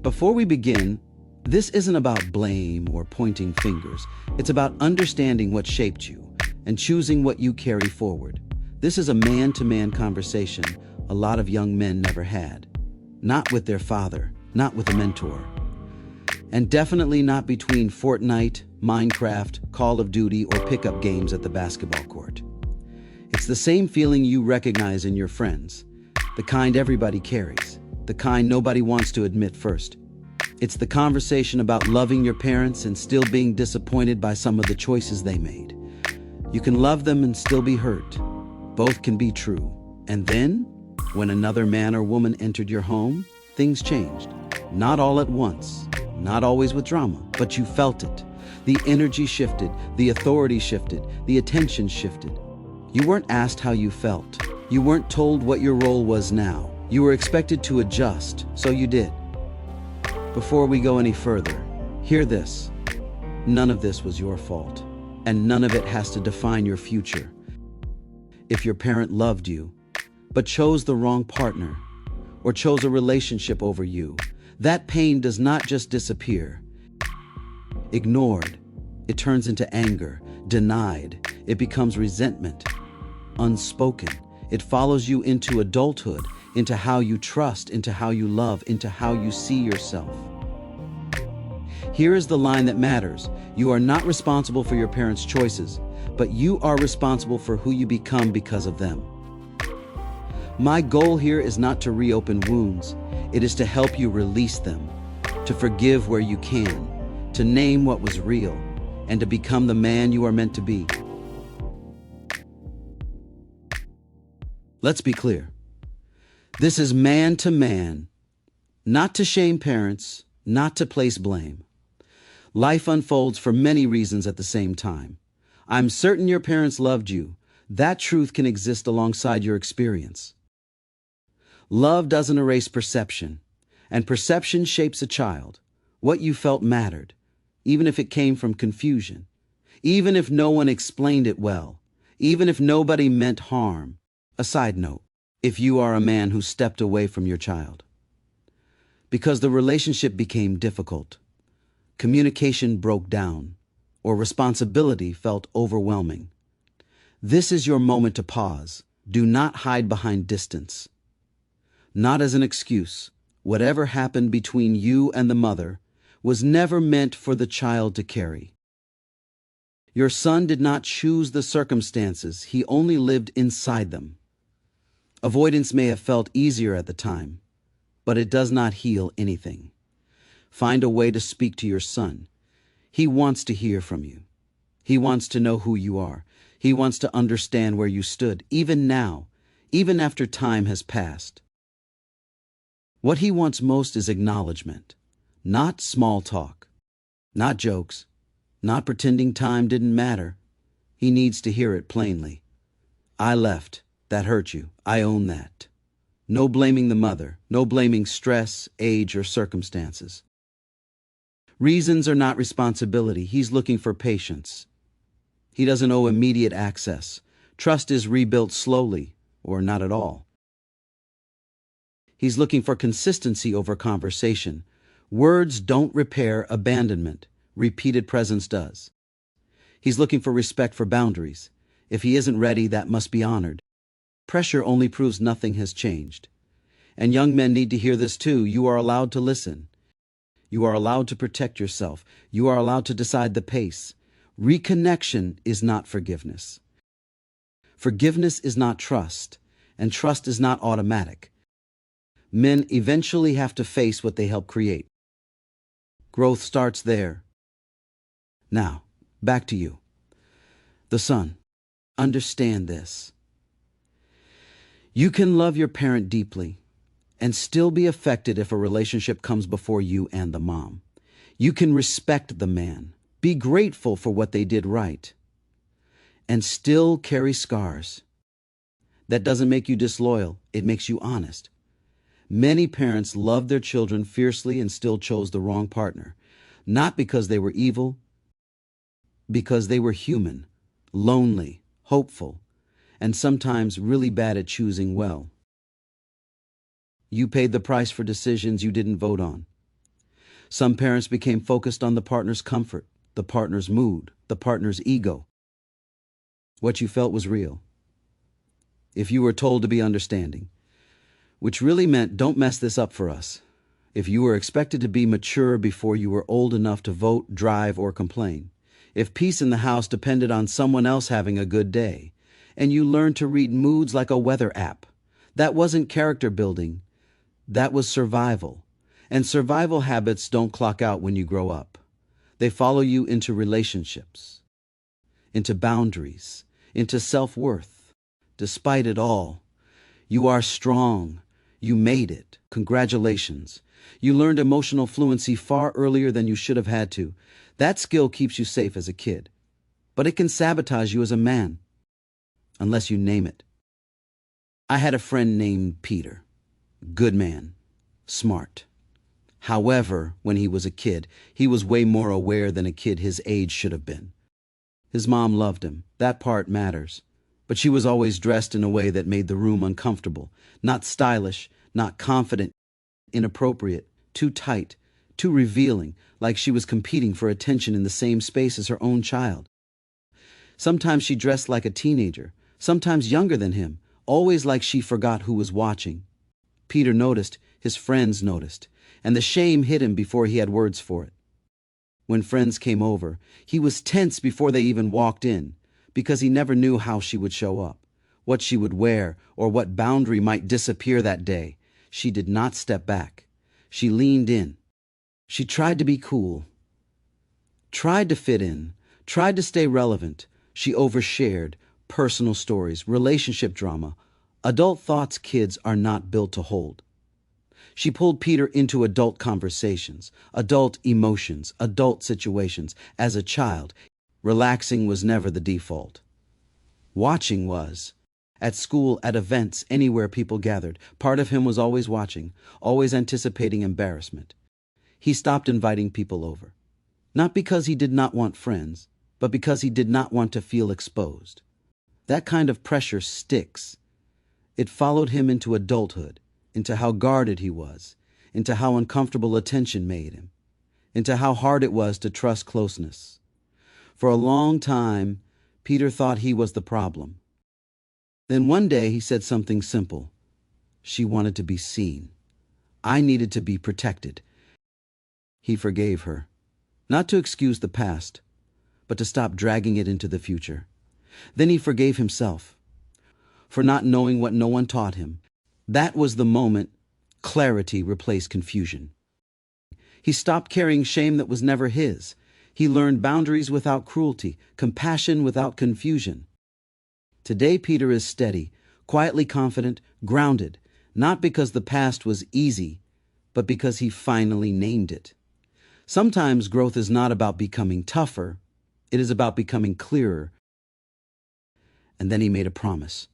Before we begin, this isn't about blame or pointing fingers. It's about understanding what shaped you and choosing what you carry forward. This is a man-to-man conversation a lot of young men never had. Not with their father, not with a mentor. And definitely not between Fortnite, Minecraft, Call of Duty, or pickup games at the basketball court. It's the same feeling you recognize in your friends, the kind everybody carries, the kind nobody wants to admit first. It's the conversation about loving your parents and still being disappointed by some of the choices they made. You can love them and still be hurt. Both can be true. And then, when another man or woman entered your home, things changed. Not all at once, not always with drama, but you felt it. The energy shifted, the authority shifted, the attention shifted. You weren't asked how you felt. You weren't told what your role was now. You were expected to adjust, so you did. Before we go any further, hear this. None of this was your fault, and none of it has to define your future. If your parent loved you, but chose the wrong partner, or chose a relationship over you, that pain does not just disappear. Ignored, it turns into anger. Denied, it becomes resentment. Unspoken, it follows you into adulthood, into how you trust, into how you love, into how you see yourself. Here is the line that matters. You are not responsible for your parents' choices, but you are responsible for who you become because of them. My goal here is not to reopen wounds. It is to help you release them, to forgive where you can, to name what was real, and to become the man you are meant to be. Let's be clear. This is man to man, not to shame parents, not to place blame. Life unfolds for many reasons at the same time. I'm certain your parents loved you. That truth can exist alongside your experience. Love doesn't erase perception, and perception shapes a child. What you felt mattered, even if it came from confusion, even if no one explained it well, even if nobody meant harm. A side note, if you are a man who stepped away from your child because the relationship became difficult, communication broke down, or responsibility felt overwhelming, this is your moment to pause. Do not hide behind distance. Not as an excuse. Whatever happened between you and the mother was never meant for the child to carry. Your son did not choose the circumstances, he only lived inside them. Avoidance may have felt easier at the time, but it does not heal anything. Find a way to speak to your son. He wants to hear from you. He wants to know who you are. He wants to understand where you stood, even now, even after time has passed. What he wants most is acknowledgement, not small talk, not jokes, not pretending time didn't matter. He needs to hear it plainly. I left. That hurt you. I own that. No blaming the mother. No blaming stress, age, or circumstances. Reasons are not responsibility. He's looking for patience. He doesn't owe immediate access. Trust is rebuilt slowly, or not at all. He's looking for consistency over conversation. Words don't repair abandonment. Repeated presence does. He's looking for respect for boundaries. If he isn't ready, that must be honored. Pressure only proves nothing has changed. And young men need to hear this too. You are allowed to listen. You are allowed to protect yourself. You are allowed to decide the pace. Reconnection is not forgiveness. Forgiveness is not trust, and trust is not automatic. Men eventually have to face what they help create. Growth starts there. Now, back to you. The son. Understand this. You can love your parent deeply and still be affected if a relationship comes before you and the mom. You can respect the man, be grateful for what they did right, and still carry scars. That doesn't make you disloyal, it makes you honest. Many parents loved their children fiercely and still chose the wrong partner, not because they were evil, because they were human, lonely, hopeful, and sometimes really bad at choosing well. You paid the price for decisions you didn't vote on. Some parents became focused on the partner's comfort, the partner's mood, the partner's ego. What you felt was real. If you were told to be understanding, which really meant don't mess this up for us. If you were expected to be mature before you were old enough to vote, drive, or complain. If peace in the house depended on someone else having a good day, and you learned to read moods like a weather app. That wasn't character building. That was survival. And survival habits don't clock out when you grow up. They follow you into relationships, into boundaries, into self-worth. Despite it all, you are strong. You made it. Congratulations. You learned emotional fluency far earlier than you should have had to. That skill keeps you safe as a kid, but it can sabotage you as a man, unless you name it. I had a friend named Peter. Good man. Smart. However, when he was a kid, he was way more aware than a kid his age should have been. His mom loved him. That part matters. But she was always dressed in a way that made the room uncomfortable. Not stylish, not confident, inappropriate, too tight, too revealing, like she was competing for attention in the same space as her own child. Sometimes she dressed like a teenager, sometimes younger than him, always like she forgot who was watching. Peter noticed, his friends noticed, and the shame hit him before he had words for it. When friends came over, he was tense before they even walked in, because he never knew how she would show up, what she would wear, or what boundary might disappear that day. She did not step back. She leaned in. She tried to be cool, tried to fit in, tried to stay relevant. She overshared personal stories, relationship drama, adult thoughts kids are not built to hold. She pulled Peter into adult conversations, adult emotions, adult situations. As a child, relaxing was never the default. Watching was. At school, at events, anywhere people gathered, part of him was always watching, always anticipating embarrassment. He stopped inviting people over. Not because he did not want friends, but because he did not want to feel exposed. That kind of pressure sticks. It followed him into adulthood, into how guarded he was, into how uncomfortable attention made him, into how hard it was to trust closeness. For a long time, Peter thought he was the problem. Then one day he said something simple. She wanted to be seen. I needed to be protected. He forgave her, not to excuse the past, but to stop dragging it into the future. Then he forgave himself for not knowing what no one taught him. That was the moment clarity replaced confusion. He stopped carrying shame that was never his. He learned boundaries without cruelty, compassion without confusion. Today Peter is steady, quietly confident, grounded, not because the past was easy, but because he finally named it. Sometimes growth is not about becoming tougher, it is about becoming clearer. And then he made a promise.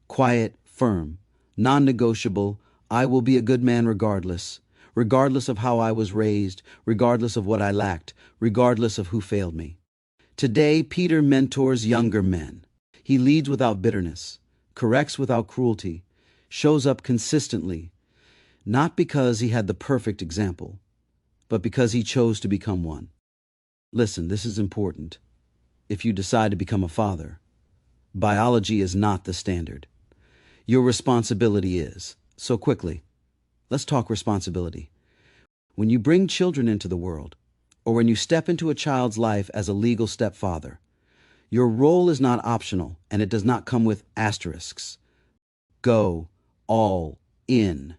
Quiet, firm, non-negotiable. I will be a good man regardless of how I was raised, regardless of what I lacked, regardless of who failed me. Today, Peter mentors younger men. He leads without bitterness, corrects without cruelty, shows up consistently, not because he had the perfect example, but because he chose to become one. Listen, this is important. If you decide to become a father, biology is not the standard. Your responsibility is. So quickly, let's talk responsibility. When you bring children into the world, or when you step into a child's life as a legal stepfather, your role is not optional, and it does not come with asterisks. Go all in.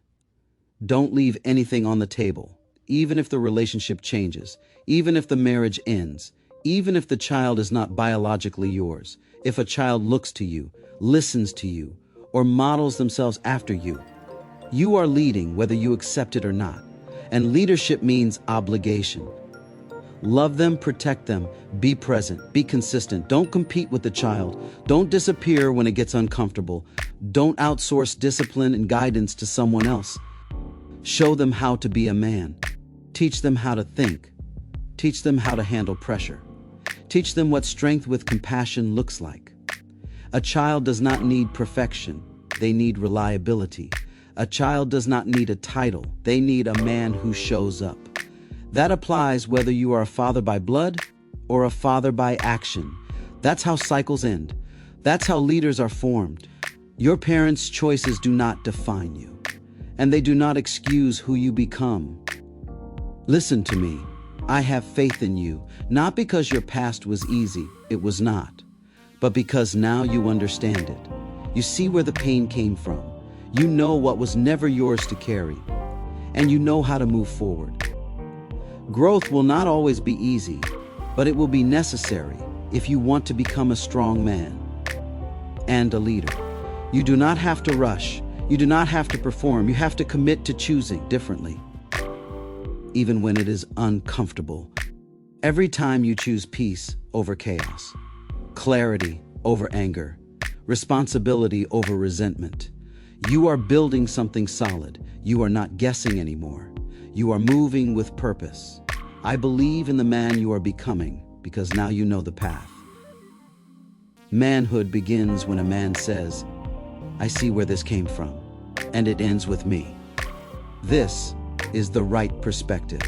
Don't leave anything on the table, even if the relationship changes, even if the marriage ends, even if the child is not biologically yours. If a child looks to you, listens to you, or models themselves after you, you are leading whether you accept it or not. And leadership means obligation. Love them, protect them, be present, be consistent. Don't compete with the child. Don't disappear when it gets uncomfortable. Don't outsource discipline and guidance to someone else. Show them how to be a man. Teach them how to think. Teach them how to handle pressure. Teach them what strength with compassion looks like. A child does not need perfection. They need reliability. A child does not need a title. They need a man who shows up. That applies whether you are a father by blood or a father by action. That's how cycles end. That's how leaders are formed. Your parents' choices do not define you, and they do not excuse who you become. Listen to me. I have faith in you, not because your past was easy, it was not, but because now you understand it. You see where the pain came from. You know what was never yours to carry, and you know how to move forward. Growth will not always be easy, but it will be necessary if you want to become a strong man and a leader. You do not have to rush. You do not have to perform. You have to commit to choosing differently, even when it is uncomfortable. Every time you choose peace over chaos, clarity over anger, responsibility over resentment, you are building something solid. You are not guessing anymore. You are moving with purpose. I believe in the man you are becoming because now you know the path. Manhood begins when a man says, I see where this came from, and it ends with me. This is the right perspective.